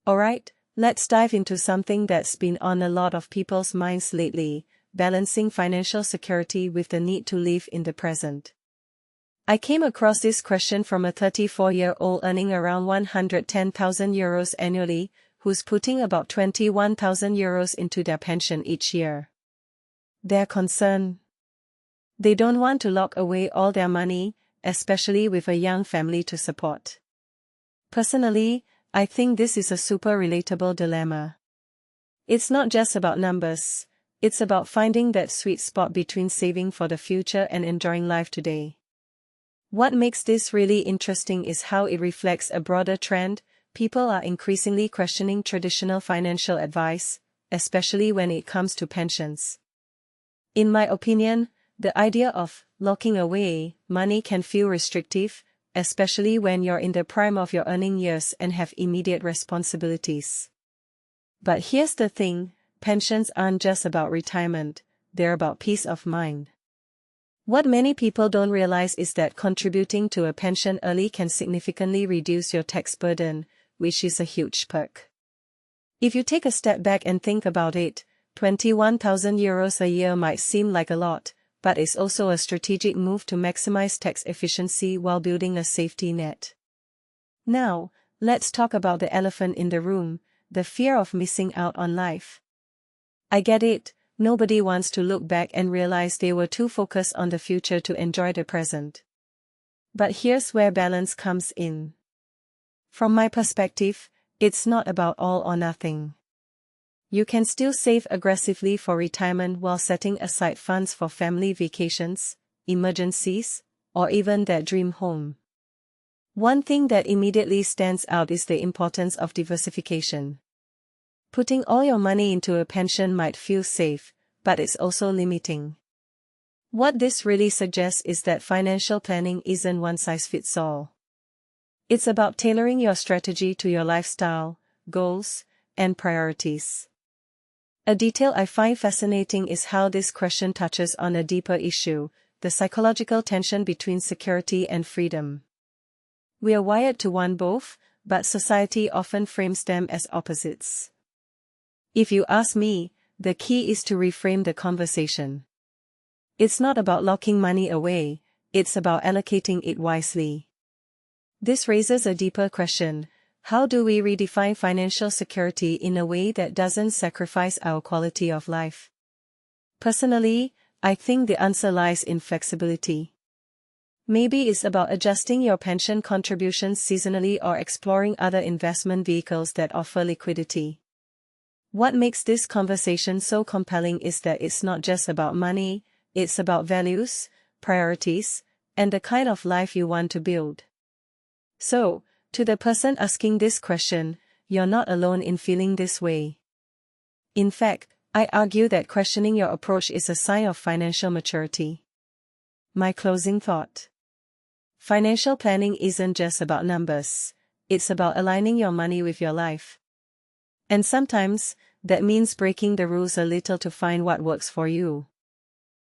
Alright, let's dive into something that's been on a lot of people's minds lately: balancing financial security with the need to live in the present. I came across this question from a 34-year-old earning around €110,000 annually, who's putting about €21,000 into their pension each year. Their concern: they don't want to lock away all their money, especially with a young family to support. Personally, I think this is a super relatable dilemma. It's not just about numbers, it's about finding that sweet spot between saving for the future and enjoying life today. What makes this really interesting is how it reflects a broader trend. People are increasingly questioning traditional financial advice, especially when it comes to pensions. In my opinion, the idea of locking away money can feel restrictive, especially when you're in the prime of your earning years and have immediate responsibilities. But here's the thing: pensions aren't just about retirement, they're about peace of mind. What many people don't realize is that contributing to a pension early can significantly reduce your tax burden, which is a huge perk. If you take a step back and think about it, €21,000 a year might seem like a lot, but it's also a strategic move to maximize tax efficiency while building a safety net. Now, let's talk about the elephant in the room: the fear of missing out on life. I get it, nobody wants to look back and realize they were too focused on the future to enjoy the present. But here's where balance comes in. From my perspective, it's not about all or nothing. You can still save aggressively for retirement while setting aside funds for family vacations, emergencies, or even that dream home. One thing that immediately stands out is the importance of diversification. Putting all your money into a pension might feel safe, but it's also limiting. What this really suggests is that financial planning isn't one size fits all. It's about tailoring your strategy to your lifestyle, goals, and priorities. A detail I find fascinating is how this question touches on a deeper issue: the psychological tension between security and freedom. We are wired to want both, but society often frames them as opposites. If you ask me, the key is to reframe the conversation. It's not about locking money away, it's about allocating it wisely. This raises a deeper question: how do we redefine financial security in a way that doesn't sacrifice our quality of life? Personally, I think the answer lies in flexibility. Maybe it's about adjusting your pension contributions seasonally or exploring other investment vehicles that offer liquidity. What makes this conversation so compelling is that it's not just about money, it's about values, priorities, and the kind of life you want to build. So, to the person asking this question, you're not alone in feeling this way. In fact, I argue that questioning your approach is a sign of financial maturity. My closing thought: financial planning isn't just about numbers, it's about aligning your money with your life. And sometimes, that means breaking the rules a little to find what works for you.